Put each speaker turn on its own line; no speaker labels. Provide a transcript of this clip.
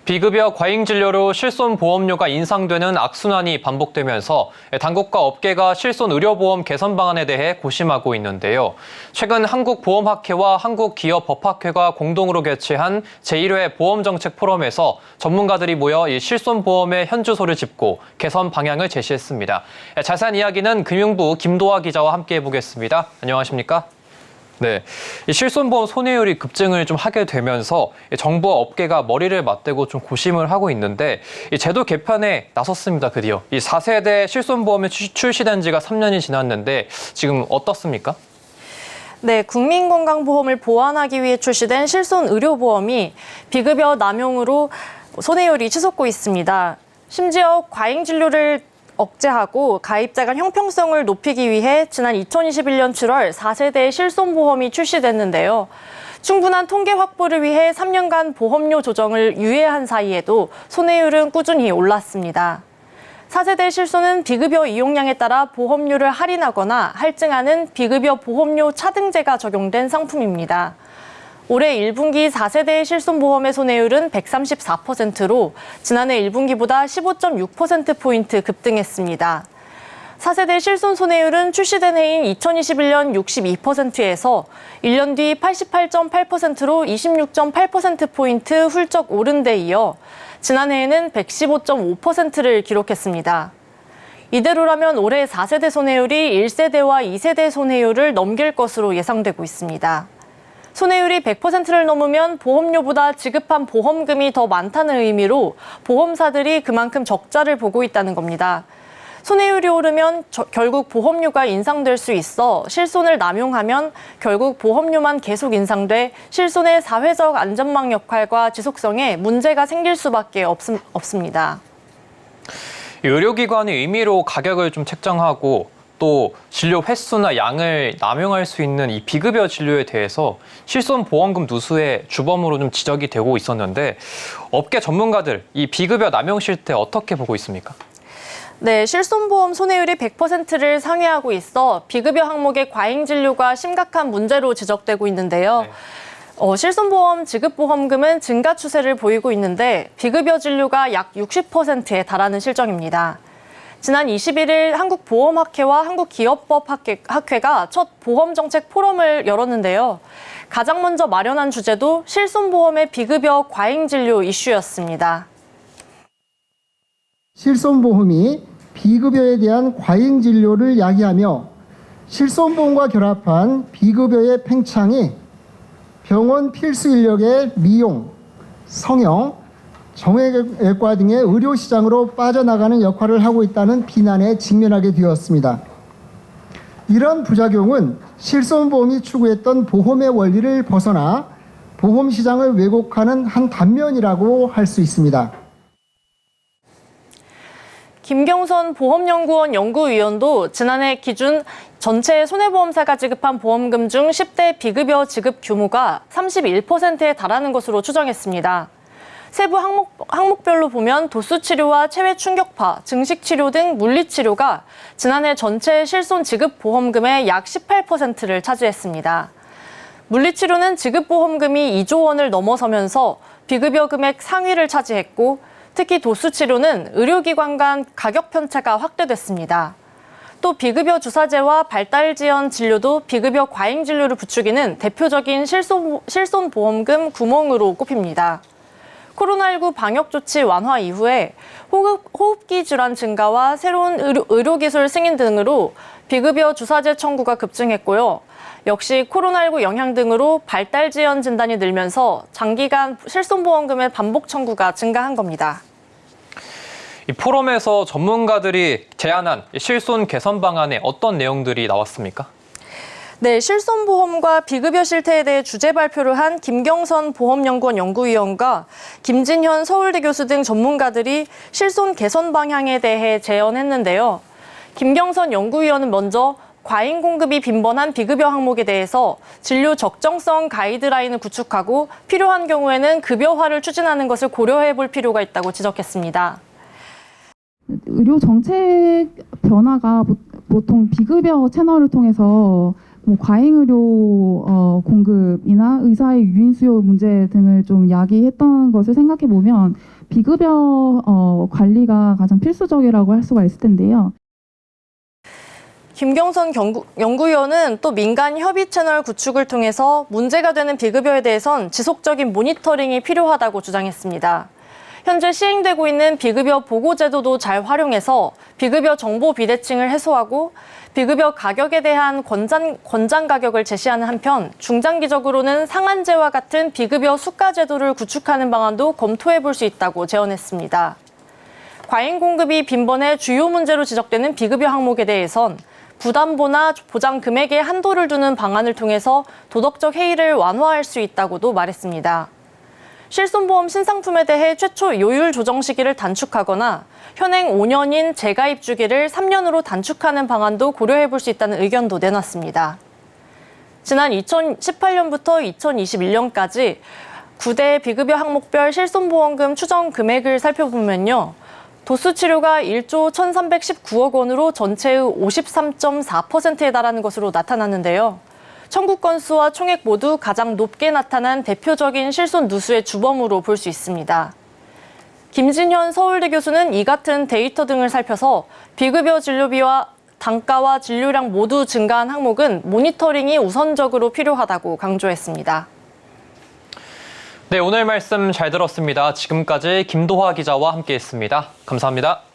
비급여 과잉 진료로 실손보험료가 인상되는 악순환이 반복되면서 당국과 업계가 실손의료보험 개선 방안에 대해 고심하고 있는데요. 최근 한국보험학회와 한국기업법학회가 공동으로 개최한 제1회 보험정책 포럼에서 전문가들이 모여 이 실손보험의 현주소를 짚고 개선 방향을 제시했습니다. 자세한 이야기는 금융부 김도하 기자와 함께 해보겠습니다. 안녕하십니까? 네, 이 실손보험 손해율이 급증을 좀 하게 되면서 정부와 업계가 머리를 맞대고 좀 고심을 하고 있는데 이 제도 개편에 나섰습니다. 드디어 이 4세대 실손보험이 출시된 지가 3년이 지났는데 지금 어떻습니까?
네, 국민건강보험을 보완하기 위해 출시된 실손의료보험이 비급여 남용으로 손해율이 치솟고 있습니다. 심지어 과잉 진료를 억제하고 가입자 간 형평성을 높이기 위해 지난 2021년 7월 4세대 실손보험이 출시됐는데요. 충분한 통계 확보를 위해 3년간 보험료 조정을 유예한 사이에도 손해율은 꾸준히 올랐습니다. 4세대 실손은 비급여 이용량에 따라 보험료를 할인하거나 할증하는 비급여 보험료 차등제가 적용된 상품입니다. 올해 1분기 4세대 실손보험의 손해율은 134%로 지난해 1분기보다 15.6%포인트 급등했습니다. 4세대 실손 손해율은 출시된 해인 2021년 62%에서 1년 뒤 88.8%로 26.8%포인트 훌쩍 오른 데 이어 지난해에는 115.5%를 기록했습니다. 이대로라면 올해 4세대 손해율이 1세대와 2세대 손해율을 넘길 것으로 예상되고 있습니다. 손해율이 100%를 넘으면 보험료보다 지급한 보험금이 더 많다는 의미로 보험사들이 그만큼 적자를 보고 있다는 겁니다. 손해율이 오르면 결국 보험료가 인상될 수 있어 실손을 남용하면 결국 보험료만 계속 인상돼 실손의 사회적 안전망 역할과 지속성에 문제가 생길 수밖에 없습니다.
의료기관의 의미로 가격을 좀 책정하고 또 진료 횟수나 양을 남용할 수 있는 이 비급여 진료에 대해서 실손보험금 누수의 주범으로 좀 지적이 되고 있었는데 업계 전문가들 이 비급여 남용 실태 어떻게 보고 있습니까?
네, 실손보험 손해율이 100%를 상회하고 있어 비급여 항목의 과잉 진료가 심각한 문제로 지적되고 있는데요. 네. 실손보험 지급보험금은 증가 추세를 보이고 있는데 비급여 진료가 약 60%에 달하는 실정입니다. 지난 21일 한국보험학회와 한국기업법학회가 첫 보험정책 포럼을 열었는데요. 가장 먼저 마련한 주제도 실손보험의 비급여 과잉 진료 이슈였습니다.
실손보험이 비급여에 대한 과잉 진료를 야기하며 실손보험과 결합한 비급여의 팽창이 병원 필수 인력의 미용, 성형, 정형외과 등의 의료시장으로 빠져나가는 역할을 하고 있다는 비난에 직면하게 되었습니다. 이런 부작용은 실손보험이 추구했던 보험의 원리를 벗어나 보험시장을 왜곡하는 한 단면이라고 할 수 있습니다.
김경선 보험연구원 연구위원도 지난해 기준 전체 손해보험사가 지급한 보험금 중 10대 비급여 지급 규모가 31%에 달하는 것으로 추정했습니다. 세부 항목별로 보면 도수치료와 체외 충격파, 증식치료 등 물리치료가 지난해 전체 실손 지급 보험금의 약 18%를 차지했습니다. 물리치료는 지급 보험금이 2조 원을 넘어서면서 비급여 금액 상위를 차지했고 특히 도수치료는 의료기관 간 가격 편차가 확대됐습니다. 또 비급여 주사제와 발달지연 진료도 비급여 과잉 진료를 부추기는 대표적인 실손보험금 구멍으로 꼽힙니다. 코로나19 방역조치 완화 이후에 호흡기 질환 증가와 새로운 의료기술 승인 등으로 비급여 주사제 청구가 급증했고요. 역시 코로나19 영향 등으로 발달지연 진단이 늘면서 장기간 실손보험금의 반복 청구가 증가한 겁니다.
이 포럼에서 전문가들이 제안한 실손 개선 방안에 어떤 내용들이 나왔습니까?
네, 실손보험과 비급여 실태에 대해 주제 발표를 한 김경선 보험연구원 연구위원과 김진현 서울대 교수 등 전문가들이 실손 개선 방향에 대해 제언했는데요. 김경선 연구위원은 먼저 과잉 공급이 빈번한 비급여 항목에 대해서 진료 적정성 가이드라인을 구축하고 필요한 경우에는 급여화를 추진하는 것을 고려해 볼 필요가 있다고 지적했습니다.
의료 정책 변화가 보통 비급여 채널을 통해서 뭐 과잉의료 공급이나 의사의 유인 수요 문제 등을 좀 야기했던 것을 생각해 보면 비급여 관리가 가장 필수적이라고 할 수가 있을 텐데요.
김경선 연구위원은 또 민간 협의 채널 구축을 통해서 문제가 되는 비급여에 대해선 지속적인 모니터링이 필요하다고 주장했습니다. 현재 시행되고 있는 비급여 보고제도도 잘 활용해서 비급여 정보 비대칭을 해소하고 비급여 가격에 대한 권장 가격을 제시하는 한편 중장기적으로는 상한제와 같은 비급여 수가 제도를 구축하는 방안도 검토해 볼 수 있다고 제언했습니다. 과잉 공급이 빈번해 주요 문제로 지적되는 비급여 항목에 대해선 부담보나 보장 금액에 한도를 두는 방안을 통해서 도덕적 해이를 완화할 수 있다고도 말했습니다. 실손보험 신상품에 대해 최초 요율 조정 시기를 단축하거나 현행 5년인 재가입 주기를 3년으로 단축하는 방안도 고려해 볼 수 있다는 의견도 내놨습니다. 지난 2018년부터 2021년까지 9대 비급여 항목별 실손보험금 추정 금액을 살펴보면요. 도수 치료가 1조 1,319억 원으로 전체의 53.4%에 달하는 것으로 나타났는데요. 청구 건수와 총액 모두 가장 높게 나타난 대표적인 실손 누수의 주범으로 볼 수 있습니다. 김진현 서울대 교수는 이 같은 데이터 등을 살펴서 비급여 진료비와 단가와 진료량 모두 증가한 항목은 모니터링이 우선적으로 필요하다고 강조했습니다.
네, 오늘 말씀 잘 들었습니다. 지금까지 김도화 기자와 함께했습니다. 감사합니다.